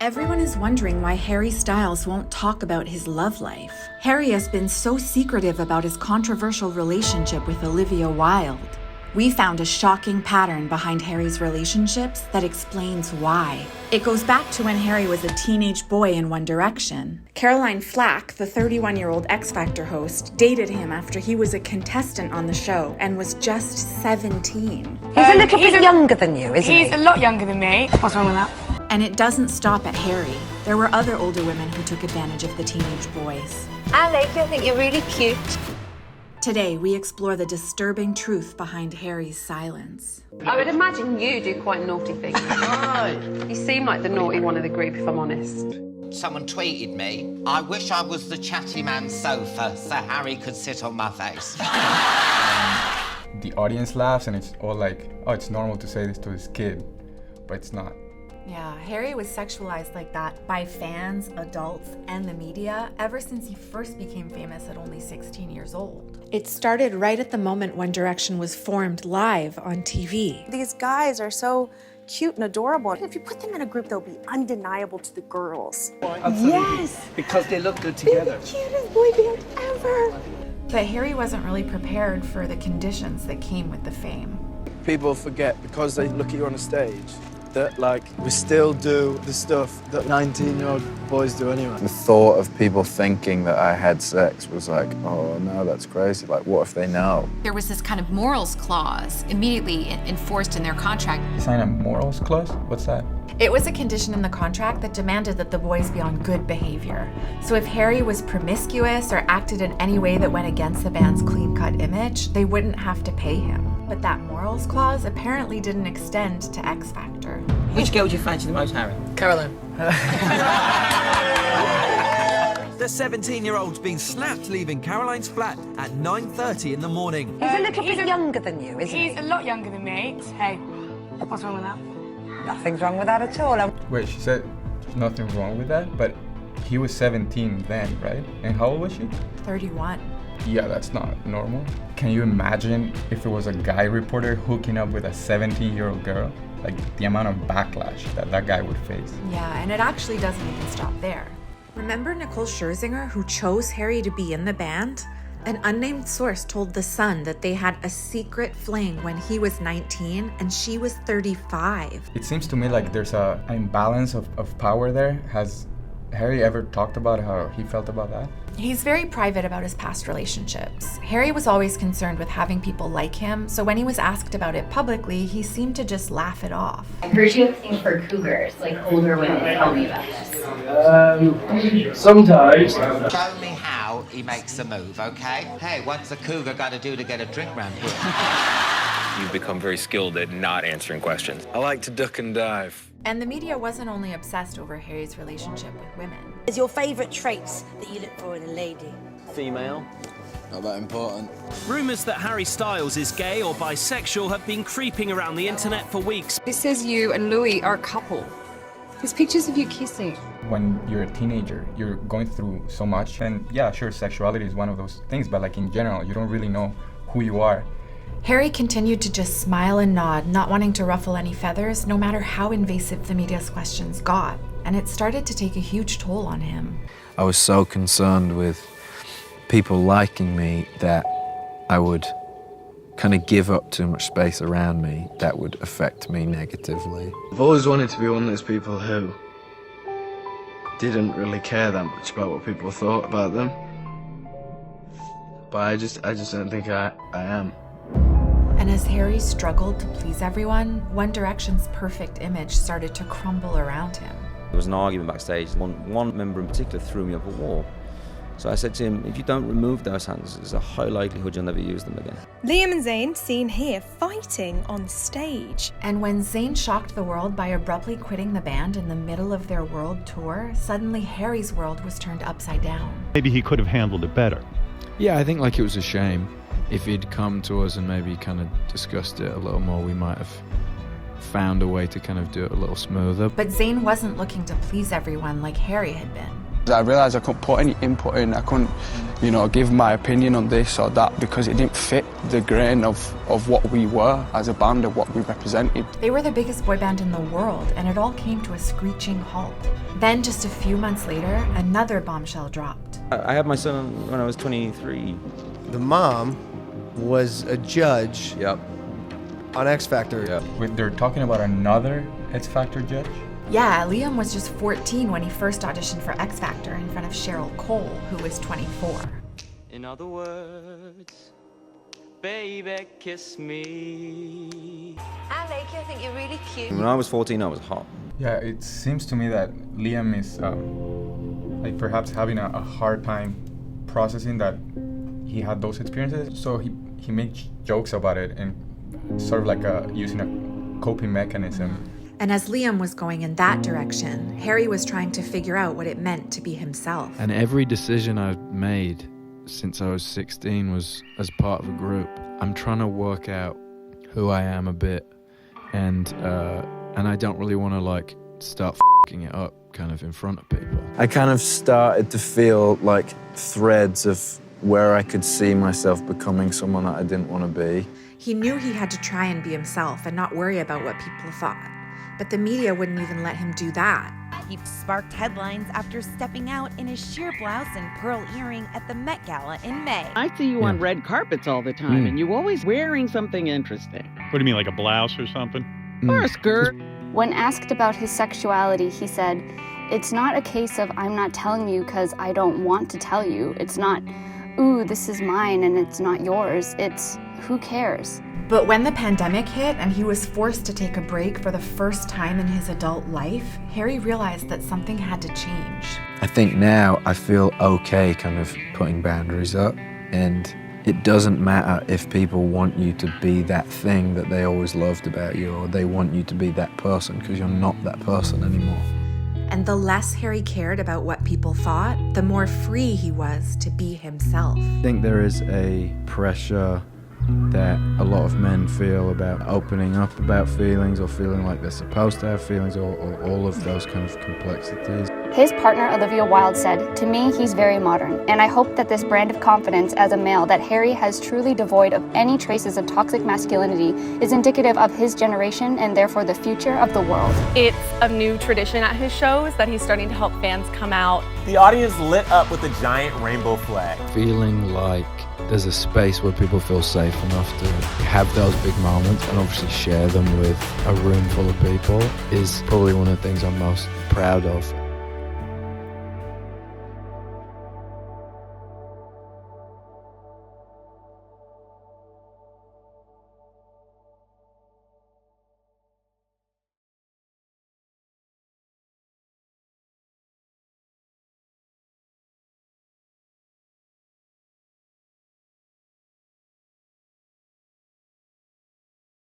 Everyone is wondering why Harry Styles won't talk about his love life. Harry has been so secretive about his controversial relationship with Olivia Wilde. We found a shocking pattern behind Harry's relationships that explains why. It goes back to when Harry was a teenage boy in One Direction. Caroline Flack, the 31-year-old X Factor host, dated him after he was a contestant on the show and was just 17. He's a little bit younger than you, isn't he? He's a lot younger than me. What's wrong with that? And it doesn't stop at Harry. There were other older women who took advantage of the teenage boys. Alec, I think you're really cute. Today, we explore the disturbing truth behind Harry's silence. I would imagine you do quite naughty things. You seem like the naughty one of the group, if I'm honest. Someone tweeted me, I wish I was the chatty man's sofa so Harry could sit on my face. The audience laughs and it's all like, oh, it's normal to say this to his kid, but it's not. Yeah, Harry was sexualized like that by fans, adults, and the media ever since he first became famous at only 16 years old. It started right at the moment One Direction was formed live on TV. These guys are so cute and adorable. If you put them in a group, they'll be undeniable to the girls. Absolutely. Yes! Because they look good together. They're the cutest boy band ever. But Harry wasn't really prepared for the conditions that came with the fame. People forget because they look at you on a stage that, like, we still do the stuff that 19-year-old boys do anyway. The thought of people thinking that I had sex was like, oh no, that's crazy. Like, what if they know? There was this kind of morals clause immediately enforced in their contract. You sign a morals clause? What's that? It was a condition in the contract that demanded that the boys be on good behavior. So if Harry was promiscuous or acted in any way that went against the band's clean-cut image, they wouldn't have to pay him. But that morals clause apparently didn't extend to X Factor. Which girl do you fancy the most, Harry? Caroline. The 17-year-old's been snapped leaving Caroline's flat at 9:30 in the morning. He's a little bit younger than you, isn't he? He's a lot younger than me. Hey, what's wrong with that? Nothing's wrong with that at all. Wait, she said there's nothing wrong with that, but he was 17 then, right? And how old was she? 31. Yeah, that's not normal. Can you imagine if it was a guy reporter hooking up with a 17-year-old girl? Like, the amount of backlash that guy would face. Yeah, and it actually doesn't even stop there. Remember Nicole Scherzinger, who chose Harry to be in the band? An unnamed source told The Sun that they had a secret fling when he was 19 and she was 35. It seems to me like there's an imbalance of power there. Has Harry ever talked about how he felt about that? He's very private about his past relationships. Harry was always concerned with having people like him, so when he was asked about it publicly, he seemed to just laugh it off. I heard you have a thing for cougars, like older women. Tell me about this. Sometimes. Show me how he makes a move, okay? Hey, what's a cougar got to do to get a drink round here? You've become very skilled at not answering questions. I like to duck and dive. And the media wasn't only obsessed over Harry's relationship with women. Is your favourite traits that you look for in a lady? Female. Not that important. Rumours that Harry Styles is gay or bisexual have been creeping around the internet for weeks. It says you and Louis are a couple. There's pictures of you kissing. When you're a teenager, you're going through so much. And yeah, sure, sexuality is one of those things, but like in general, you don't really know who you are. Harry continued to just smile and nod, not wanting to ruffle any feathers, no matter how invasive the media's questions got. And it started to take a huge toll on him. I was so concerned with people liking me that I would kind of give up too much space around me that would affect me negatively. I've always wanted to be one of those people who didn't really care that much about what people thought about them. But I just don't think I am. And as Harry struggled to please everyone, One Direction's perfect image started to crumble around him. There was an argument backstage. One member in particular threw me up a wall. So I said to him, if you don't remove those hands, there's a high likelihood you'll never use them again. Liam and Zayn seen here fighting on stage. And when Zayn shocked the world by abruptly quitting the band in the middle of their world tour, suddenly Harry's world was turned upside down. Maybe he could have handled it better. Yeah, I think like it was a shame. If he'd come to us and maybe kind of discussed it a little more, we might have found a way to kind of do it a little smoother. But Zayn wasn't looking to please everyone like Harry had been. I realised I couldn't put any input in. I couldn't, give my opinion on this or that because it didn't fit the grain of what we were as a band and what we represented. They were the biggest boy band in the world, and it all came to a screeching halt. Then, just a few months later, another bombshell dropped. I had my son when I was 23. The mom was a judge on X Factor. Wait, they're talking about another X Factor judge? Yeah, Liam was just 14 when he first auditioned for X Factor in front of Cheryl Cole, who was 24. In other words, baby, kiss me. I like you, I think you're really cute. When I was 14, I was hot. Yeah, it seems to me that Liam is like perhaps having a hard time processing that he had those experiences. So he makes jokes about it and sort of like using a coping mechanism. And as Liam was going in that direction, Harry was trying to figure out what it meant to be himself. And every decision I've made since I was 16 was as part of a group. I'm trying to work out who I am a bit, and I don't really want to like start f***ing it up kind of in front of people. I kind of started to feel like threads of where I could see myself becoming someone that I didn't want to be. He knew he had to try and be himself and not worry about what people thought. But the media wouldn't even let him do that. He sparked headlines after stepping out in his sheer blouse and pearl earring at the Met Gala in May. I see you on red carpets all the time, and you're always wearing something interesting. What do you mean, like a blouse or something? Or a skirt. When asked about his sexuality, he said, "It's not a case of I'm not telling you because I don't want to tell you. It's not, ooh, this is mine and it's not yours. It's, who cares?" But when the pandemic hit and he was forced to take a break for the first time in his adult life, Harry realized that something had to change. I think now I feel okay kind of putting boundaries up, and it doesn't matter if people want you to be that thing that they always loved about you, or they want you to be that person, because you're not that person anymore. And the less Harry cared about what people thought, the more free he was to be himself. I think there is a pressure that a lot of men feel about opening up about feelings, or feeling like they're supposed to have feelings, or all of those kind of complexities. His partner, Olivia Wilde, said, "To me, he's very modern, and I hope that this brand of confidence as a male that Harry has truly devoid of any traces of toxic masculinity is indicative of his generation and therefore the future of the world." It's a new tradition at his shows that he's starting to help fans come out. The audience lit up with a giant rainbow flag. Feeling like there's a space where people feel safe enough to have those big moments and obviously share them with a room full of people is probably one of the things I'm most proud of.